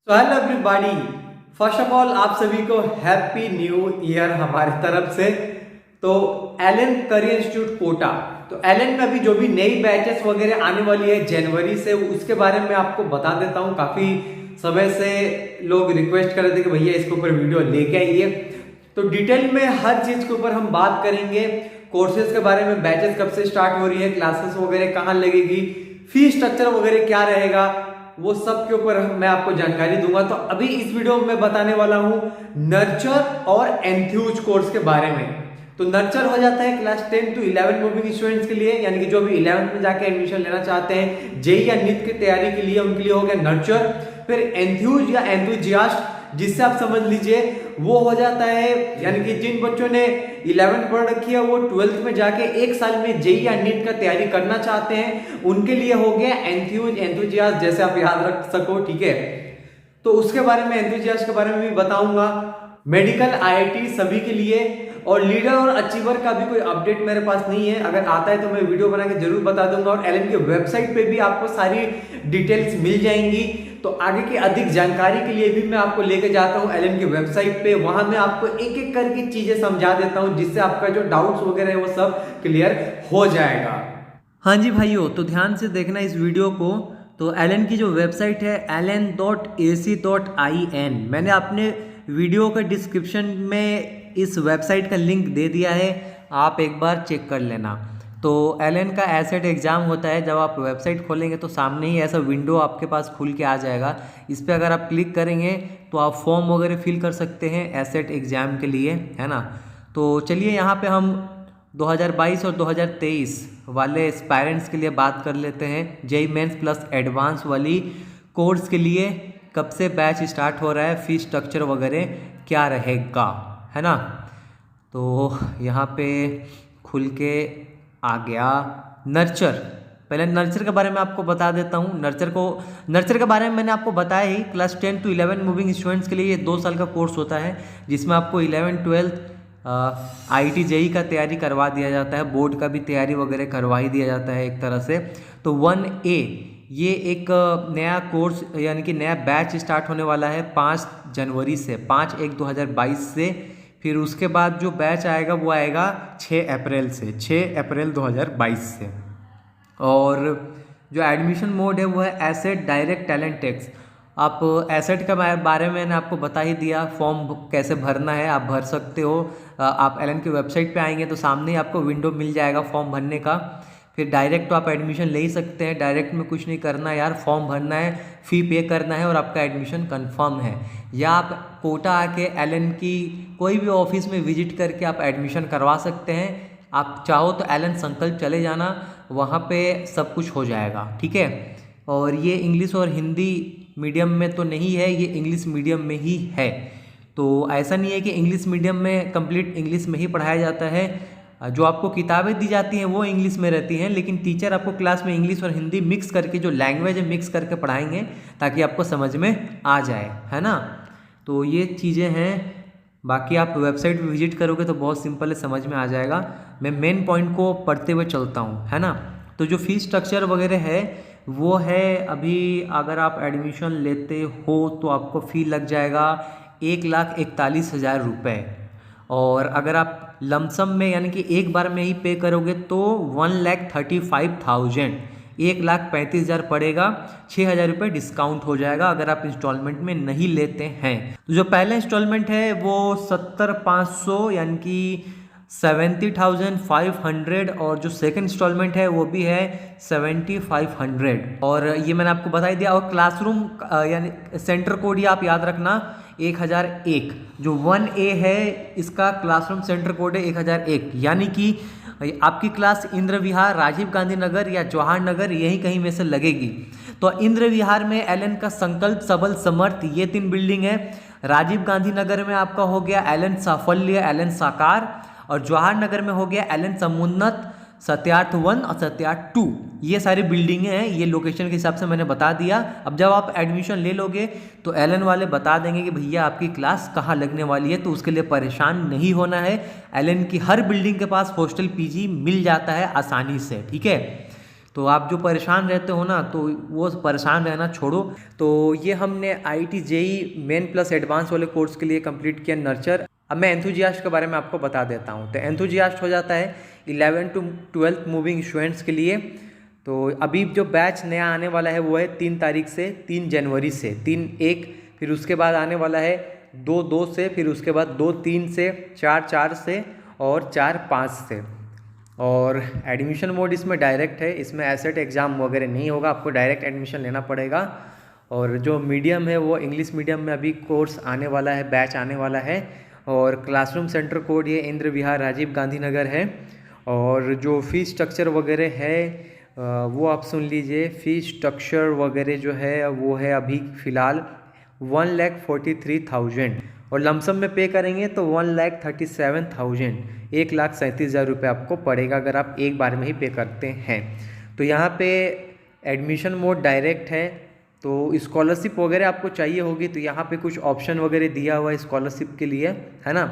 तो hello everybody, first of all आप सभी को हैप्पी न्यू ईयर हमारी तरफ से। तो एलन करियर इंस्टीट्यूट कोटा, तो एलन में अभी जो भी नई बैचेस वगैरह आने वाली है जनवरी से, उसके बारे में आपको बता देता हूँ। काफी समय से लोग रिक्वेस्ट कर रहे थे कि भैया इसके ऊपर वीडियो लेके आइए, तो डिटेल में हर चीज के ऊपर हम बात करेंगे। कोर्सेज के बारे में, बैचेस कब से स्टार्ट हो रही है, क्लासेस वगैरह कहाँ लगेगी, फीस स्ट्रक्चर वगैरह क्या रहेगा, वो सब के ऊपर मैं आपको जानकारी दूंगा। तो अभी इस वीडियो में बताने वाला हूं नर्चर और एंथ्यूज कोर्स के बारे में। तो नर्चर हो जाता है क्लास 10 to 11 मूविंग स्टूडेंट्स के लिए, यानी कि जो भी 11th में जाके एडमिशन लेना चाहते हैं, जेई या नीट की तैयारी के लिए, उनके लिए हो गया नर्चर। फिर एंथ्यूज या एंथुजियास्ट, जिससे आप समझ लीजिए वो हो जाता है, यानी कि जिन बच्चों ने 11th पढ़ रखी है वो 12th में जाके एक साल में जेई या नीट का तैयारी करना चाहते हैं, उनके लिए हो गया एंथुजियास्ट, जैसे आप याद रख सको, ठीक है। तो उसके बारे में, एंथुजियास्ट के बारे में भी बताऊंगा। मेडिकल आईआईटी सभी के लिए, और लीडर और अचीवर का भी कोई अपडेट मेरे पास नहीं है। अगर आता है तो मैं वीडियो बना के जरूर बता दूंगा, और एलन की वेबसाइट पे भी आपको सारी डिटेल्स मिल जाएंगी। तो आगे की अधिक जानकारी के लिए भी मैं आपको लेके जाता हूं एलन की वेबसाइट पे, वहां मैं आपको एक एक करके चीजें समझा देता हूं, जिससे आपका जो डाउट्स वगैरह है वो सब क्लियर हो जाएगा। हाँ जी भाइयों, तो ध्यान से देखना इस वीडियो को। तो एलन की जो वेबसाइट है allen.ac.in, मैंने अपने वीडियो के डिस्क्रिप्शन में इस वेबसाइट का लिंक दे दिया है, आप एक बार चेक कर लेना। तो एलन का एसेट एग्ज़ाम होता है, जब आप वेबसाइट खोलेंगे तो सामने ही ऐसा विंडो आपके पास खुल के आ जाएगा। इस पर अगर आप क्लिक करेंगे तो आप फॉर्म वगैरह फिल कर सकते हैं एसेट एग्ज़ाम के लिए, है ना। तो चलिए यहाँ पे हम 2022 और 2023 वाले एस्पायरेंट्स के लिए बात कर लेते हैं। जेई मेंस प्लस एडवांस वाली कोर्स के लिए कब से बैच स्टार्ट हो रहा है, फीस स्ट्रक्चर वगैरह क्या रहेगा, है ना। तो यहाँ पे खुल के आ गया नर्चर। पहले नर्चर के बारे में आपको बता देता हूँ। नर्चर के बारे में मैंने आपको बताया ही, क्लास 10 to 11 मूविंग स्टूडेंट्स के लिए ये 2 साल का कोर्स होता है, जिसमें आपको 11 12 आईटी जेई का तैयारी करवा दिया जाता है, बोर्ड का भी तैयारी वगैरह करवा ही दिया जाता है एक तरह से। तो 1A ये एक नया कोर्स, यानी कि नया बैच स्टार्ट होने वाला है 5 जनवरी से, 5/1/2022 से। फिर उसके बाद जो बैच आएगा वो आएगा 6 अप्रैल से, 6 अप्रैल 2022 से। और जो एडमिशन मोड है वो है एसेट डायरेक्ट टैलेंट टेक्स। आप एसेट के बारे में मैंने आपको बता ही दिया, फॉर्म कैसे भरना है आप भर सकते हो। आप एलन की वेबसाइट पे आएंगे तो सामने ही आपको विंडो मिल जाएगा फॉर्म भरने का। फिर डायरेक्ट तो आप एडमिशन ले ही सकते हैं, डायरेक्ट में कुछ नहीं करना है यार, फॉर्म भरना है, फ़ी पे करना है और आपका एडमिशन कंफर्म है। या आप कोटा आके एलन की कोई भी ऑफिस में विजिट करके आप एडमिशन करवा सकते हैं। आप चाहो तो एलन संकल्प चले जाना, वहाँ पे सब कुछ हो जाएगा, ठीक है। और ये इंग्लिश और हिंदी मीडियम में तो नहीं है, ये इंग्लिश मीडियम में ही है। तो ऐसा नहीं है कि इंग्लिश मीडियम में कंप्लीट इंग्लिश में ही पढ़ाया जाता है, जो आपको किताबें दी जाती हैं वो इंग्लिश में रहती हैं, लेकिन टीचर आपको क्लास में इंग्लिश और हिंदी मिक्स करके, जो लैंग्वेज है मिक्स करके पढ़ाएंगे ताकि आपको समझ में आ जाए, है ना। तो ये चीज़ें हैं। बाकी आप वेबसाइट पे विजिट करोगे तो बहुत सिंपल है, समझ में आ जाएगा। मैं मेन पॉइंट को पढ़ते हुए चलता हूँ, है ना। तो जो फीस स्ट्रक्चर वगैरह है वो है, अभी अगर आप एडमिशन लेते हो तो आपको फ़ी लग जाएगा 1,41,000 रुपये। और अगर आप लमसम में, यानी कि एक बार में ही पे करोगे तो 1,35,000, 1,35,000 पड़ेगा। 6,000 रुपये डिस्काउंट हो जाएगा अगर आप इंस्टॉलमेंट में नहीं लेते हैं। तो जो पहला इंस्टॉलमेंट है वो 70,500, यानी कि 70,500, और जो सेकंड इंस्टॉलमेंट है वो भी है 7,500। और ये मैंने आपको बता ही दिया। और क्लासरूम यानी सेंटर कोड, ये आप याद रखना, 1001। जो 1A है इसका क्लासरूम सेंटर कोड है 1001, यानी कि आपकी क्लास इंद्र विहार, राजीव गांधी नगर या जवाहर नगर, यही कहीं में से लगेगी। तो इंद्र विहार में एलन का संकल्प, सबल, समर्थ, ये 3 बिल्डिंग है। राजीव गांधी नगर में आपका हो गया एलन साफल्य, एलन साकार, और जवाहर नगर में हो गया एलन समुन्नत, सत्यार्थ 1 और सत्यार्थ 2। ये सारी बिल्डिंगें हैं, ये लोकेशन के हिसाब से मैंने बता दिया। अब जब आप एडमिशन ले लोगे तो एलन वाले बता देंगे कि भैया आपकी क्लास कहाँ लगने वाली है, तो उसके लिए परेशान नहीं होना है। एलन की हर बिल्डिंग के पास हॉस्टल पीजी मिल जाता है आसानी से, ठीक है। तो आप जो परेशान रहते हो ना, तो वो परेशान रहना छोड़ो। तो ये हमने IIT JEE main plus advance वाले कोर्स के लिए कंप्लीट किया नर्चर। अब मैं एंथुजियास्ट के बारे में आपको बता देता हूँ। तो एंथुजियास्ट हो जाता है 11 to 12 मूविंग स्टूडेंट्स के लिए। तो अभी जो बैच नया आने वाला है वो है 3 तारीख से 3 जनवरी से 3/1, फिर उसके बाद आने वाला है 2/2 से, फिर उसके बाद 2/3 से, 4/4 से और 4/5 से। और एडमिशन मोड इसमें डायरेक्ट है, इसमें एसेट एग्ज़ाम वगैरह नहीं होगा, आपको डायरेक्ट एडमिशन लेना पड़ेगा। और जो मीडियम है वो इंग्लिश मीडियम में अभी कोर्स आने वाला है, बैच आने वाला है। और क्लासरूम सेंटर कोड ये इंद्र विहार राजीव गांधी नगर है। और जो फ़ीस स्ट्रक्चर वगैरह है वो आप सुन लीजिए। फ़ीस स्ट्रक्चर वगैरह जो है वो है अभी फ़िलहाल 1,43,000 और लमसम में पे करेंगे तो 1,37,000, 1,37,000 रुपये आपको पड़ेगा अगर आप एक बार में ही पे करते हैं। तो यहाँ पे एडमिशन मोड डायरेक्ट है। तो स्कॉलरशिप वगैरह आपको चाहिए होगी तो यहाँ पे कुछ ऑप्शन वगैरह दिया हुआ है स्कॉलरशिप के लिए, है ना।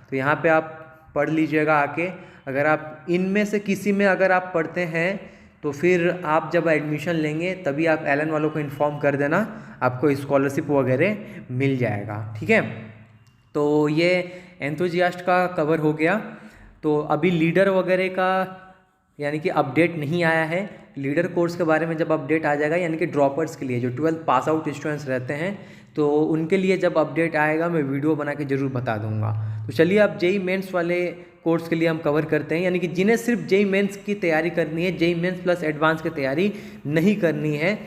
तो यहाँ पे आप पढ़ लीजिएगा आके। अगर आप इनमें से किसी में अगर आप पढ़ते हैं तो फिर आप जब एडमिशन लेंगे तभी आप एलन वालों को इन्फॉर्म कर देना, आपको स्कॉलरशिप वगैरह मिल जाएगा, ठीक है। तो ये एंथुजियास्ट का कवर हो गया। तो अभी लीडर वगैरह का यानी कि अपडेट नहीं आया है। लीडर कोर्स के बारे में जब अपडेट आ जाएगा, यानी कि ड्रॉपर्स के लिए जो 12th पास आउट स्टूडेंट्स रहते हैं, तो उनके लिए जब अपडेट आएगा मैं वीडियो बना के ज़रूर बता दूंगा। तो चलिए अब JEE मेंस वाले कोर्स के लिए हम कवर करते हैं, यानी कि जिन्हें सिर्फ JEE मेंस की तैयारी करनी है, JEE मेंस प्लस एडवांस की तैयारी नहीं करनी है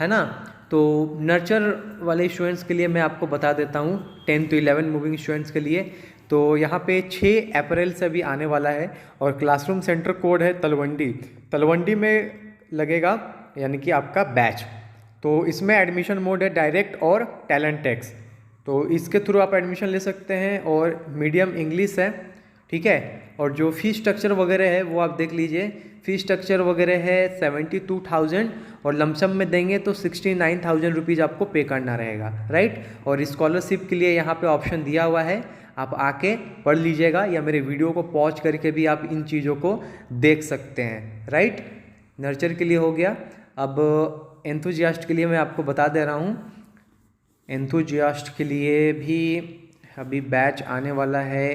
ना। तो नर्चर वाले स्टूडेंट्स के लिए मैं आपको बता देता हूँ 10 to 11 मूविंग स्टूडेंट्स के लिए। तो यहाँ पे 6 अप्रैल से अभी आने वाला है और क्लासरूम सेंटर कोड है तलवंडी में लगेगा, यानी कि आपका बैच। तो इसमें एडमिशन मोड है डायरेक्ट और टैलेंट टैक्स, तो इसके थ्रू आप एडमिशन ले सकते हैं। और मीडियम इंग्लिश है, ठीक है। और जो फ़ीस स्ट्रक्चर वगैरह है वो आप देख लीजिए। फ़ीस स्ट्रक्चर वगैरह है 72,000 और लमसम में देंगे तो 69,000 रुपीज़ आपको पे करना रहेगा, राइट। और स्कॉलरशिप के लिए यहाँ पे ऑप्शन दिया हुआ है, आप आके पढ़ लीजिएगा या मेरे वीडियो को पॉज करके भी आप इन चीज़ों को देख सकते हैं, राइट। नर्चर के लिए हो गया। अब एंथुजियास्ट के लिए मैं आपको बता दे रहा हूँ। एंथुजियास्ट के लिए भी अभी बैच आने वाला है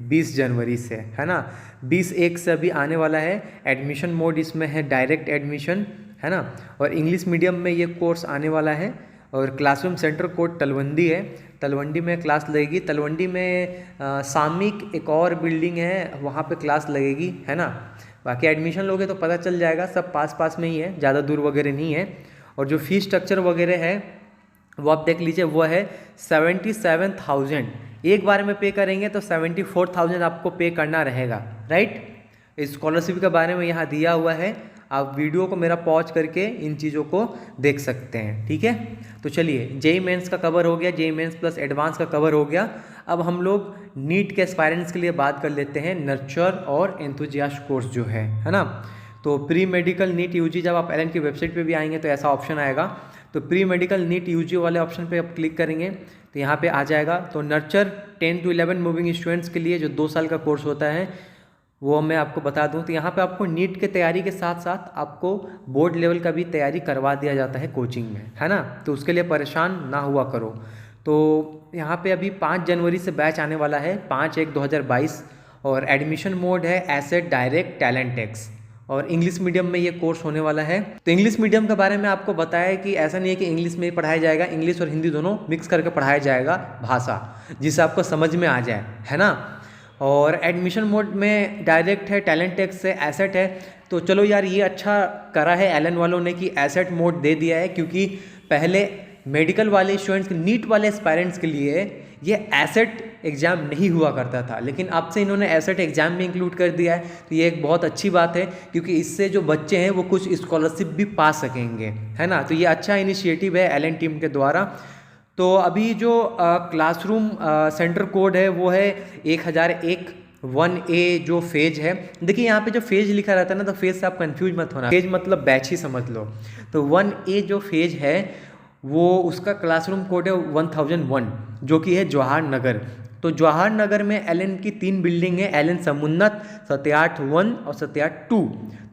20 जनवरी से, है ना। 20/1 से अभी आने वाला है। एडमिशन मोड इसमें है डायरेक्ट एडमिशन, है ना। और इंग्लिश मीडियम में ये कोर्स आने वाला है। और क्लासरूम सेंटर कोड तलवंडी है, तलवंडी में क्लास लगेगी। तलवंडी में सामयिक एक और बिल्डिंग है, वहाँ पे क्लास लगेगी, है ना। बाकी एडमिशन लोगे तो पता चल जाएगा, सब पास में ही है, ज़्यादा दूर वगैरह नहीं है। और जो फ़ीस स्ट्रक्चर वगैरह है वो आप देख लीजिए, वो है 77,000। एक बार में पे करेंगे तो 74,000 आपको पे करना रहेगा, राइट। स्कॉलरशिप के बारे में यहाँ दिया हुआ है, आप वीडियो को मेरा पॉज करके इन चीज़ों को देख सकते हैं, ठीक है। तो चलिए JEE मेंस का कवर हो गया, JEE मेंस प्लस एडवांस का कवर हो गया। अब हम लोग नीट के एस्पायरेंट्स के लिए बात कर लेते हैं, नर्चर और एंथुजियास्ट कोर्स जो है ना। तो प्री मेडिकल नीट UG, जब आप एलन की वेबसाइट पे भी आएंगे तो ऐसा ऑप्शन आएगा। तो प्री मेडिकल नीट UG वाले ऑप्शन पे आप क्लिक करेंगे तो यहाँ पे आ जाएगा। तो नर्चर 10 to 11 मूविंग स्टूडेंट्स के लिए जो 2 साल का कोर्स होता है वो मैं आपको बता दूं। तो यहाँ पे आपको नीट के तैयारी के साथ साथ आपको बोर्ड लेवल का भी तैयारी करवा दिया जाता है कोचिंग में, है ना। तो उसके लिए परेशान ना हुआ करो। तो यहाँ पे अभी 5 जनवरी से बैच आने वाला है, 5/1/2022। और एडमिशन मोड है एसेट डायरेक्ट टैलेंट टैक्स। और इंग्लिश मीडियम में ये कोर्स होने वाला है। तो इंग्लिश मीडियम के बारे में आपको बताया कि ऐसा नहीं है कि इंग्लिश में ही पढ़ाया जाएगा, इंग्लिश और हिंदी दोनों मिक्स करके पढ़ाया जाएगा भाषा, जिससे आपको समझ में आ जाए, है ना। और एडमिशन मोड में डायरेक्ट है, टैलेंट टैक्स से एसेट है। तो चलो यार, ये अच्छा करा है एलन वालों ने कि एसेट मोड दे दिया है, क्योंकि पहले मेडिकल वाले स्टूडेंट्स, नीट वाले एस्पायरेंट्स के लिए ये एसेट एग्ज़ाम नहीं हुआ करता था, लेकिन अब से इन्होंने एसेट एग्ज़ाम में इंक्लूड कर दिया है। तो ये एक बहुत अच्छी बात है, क्योंकि इससे जो बच्चे हैं वो कुछ स्कॉलरशिप भी पा सकेंगे, है ना। तो ये अच्छा इनिशिएटिव है एलन टीम के द्वारा। तो अभी जो क्लासरूम सेंटर कोड है वो है 1001 1A जो फेज है। देखिए यहाँ पे जो फेज लिखा रहता है ना, तो फेज से आप कंफ्यूज मत होना, फेज मतलब बैच ही समझ लो। तो 1A जो फेज है वो उसका क्लासरूम कोड है 1001, जो कि है जवाहर नगर। तो जवाहर नगर में एलन की 3 बिल्डिंग है, एलन समुन्नत, सत्यार्थ 1 और सत्यार्थ 2।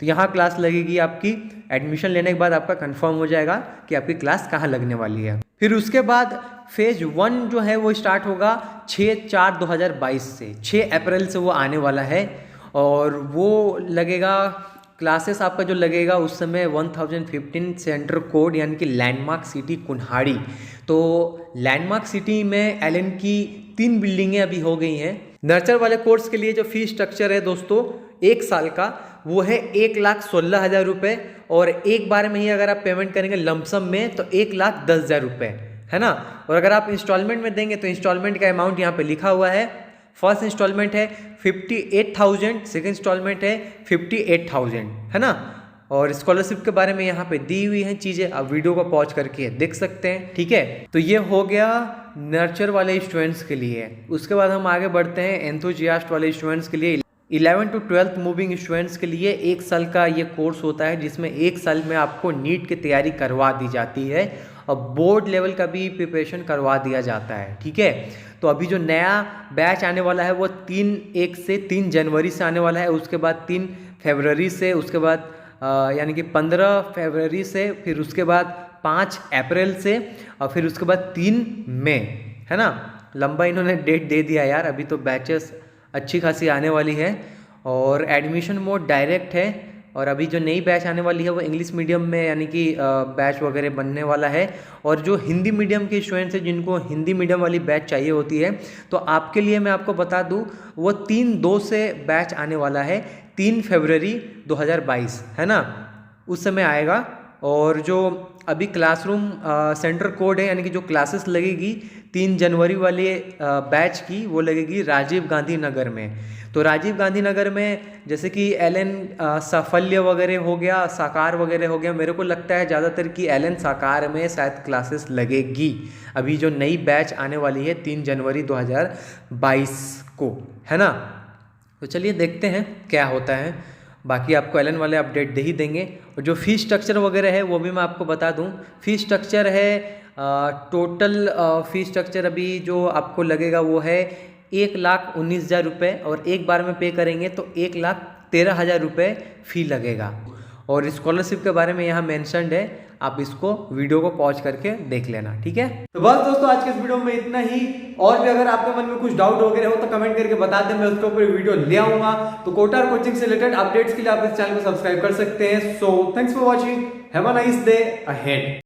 तो यहाँ क्लास लगेगी आपकी। एडमिशन लेने के बाद आपका कंफर्म हो जाएगा कि आपकी क्लास कहाँ लगने वाली है। फिर उसके बाद फेज 1 जो है वो स्टार्ट होगा 6/4/2022 से, 6 अप्रैल से वो आने वाला है। और वो लगेगा, क्लासेस आपका जो लगेगा उस समय 1015 सेंटर कोड यानी कि लैंडमार्क सिटी कुन्हाड़ी। तो लैंडमार्क सिटी में एलन की 3 बिल्डिंगें अभी हो गई हैं। नर्चर वाले कोर्स के लिए जो फीस स्ट्रक्चर है दोस्तों 1 साल का, वो है 1,16,000 रुपये। और एक बार में ही अगर आप पेमेंट करेंगे लमसम में तो 1,10,000 रुपये, है ना। और अगर आप इंस्टॉलमेंट में देंगे तो इंस्टॉलमेंट का अमाउंट यहाँ पे लिखा हुआ है। फर्स्ट इंस्टॉलमेंट है 58,000, सेकेंड इंस्टॉलमेंट है 58,000, है ना। और स्कॉलरशिप के बारे में यहाँ पे दी हुई हैं चीज़ें, आप वीडियो को पॉज करके देख सकते हैं, ठीक है। तो ये हो गया नर्चर वाले स्टूडेंट्स के लिए। उसके बाद हम आगे बढ़ते हैं एंथुजियास्ट वाले स्टूडेंट्स के लिए। 11 to 12th मूविंग स्टूडेंट्स के लिए 1 साल का ये कोर्स होता है, जिसमें 1 साल में आपको नीट की तैयारी करवा दी जाती है और बोर्ड लेवल का भी प्रिपरेशन करवा दिया जाता है, ठीक है। तो अभी जो नया बैच आने वाला है वो 3 जनवरी से आने वाला है, उसके बाद 3 फरवरी से, उसके बाद यानी कि 15 फरवरी से, फिर उसके बाद 5 अप्रैल से, और फिर उसके बाद 3 मई, है ना। लंबा इन्होंने डेट दे दिया यार। अभी तो बैचेस अच्छी खासी आने वाली है और एडमिशन मोड डायरेक्ट है। और अभी जो नई बैच आने वाली है वो इंग्लिश मीडियम में यानी कि बैच वगैरह बनने वाला है। और जो हिंदी मीडियम के स्टूडेंट्स हैं जिनको हिंदी मीडियम वाली बैच चाहिए होती है, तो आपके लिए मैं आपको बता दूं वो 3/2 से बैच आने वाला है, 3 फरवरी 2022, है ना, उस समय आएगा। और जो अभी क्लासरूम सेंटर कोड है यानी कि जो क्लासेस लगेगी 3 जनवरी वाले बैच की, वो लगेगी राजीव गांधी नगर में। तो राजीव गांधी नगर में जैसे कि एलन साफल्य वगैरह हो गया, साकार वगैरह हो गया, मेरे को लगता है ज़्यादातर कि एलन साकार में शायद क्लासेस लगेगी अभी जो नई बैच आने वाली है 3 जनवरी 2022 को, है ना। तो चलिए देखते हैं क्या होता है। बाकी आपको एलन वाले अपडेट दे ही देंगे। और जो फीस स्ट्रक्चर वगैरह है वो भी मैं आपको बता दूं। फीस स्ट्रक्चर है टोटल फीस स्ट्रक्चर अभी जो आपको लगेगा वो है 1,19,000 रुपये, और एक बार में पे करेंगे तो 1,13,000 रुपये फ़ी लगेगा। और स्कॉलरशिप के बारे में यहाँ मेंशन्ड है, आप इसको वीडियो को पॉज करके देख लेना, ठीक है। तो बस दोस्तों आज के इस वीडियो में इतना ही। और भी अगर आपके मन में कुछ डाउट वगैरह हो तो कमेंट करके बता दें, मैं उसके ऊपर वीडियो ले आऊंगा। तो कोटार कोचिंग से रिलेटेड अपडेट्स के लिए आप इस चैनल को सब्सक्राइब कर सकते हैं। So thanks for watching, have a nice day ahead.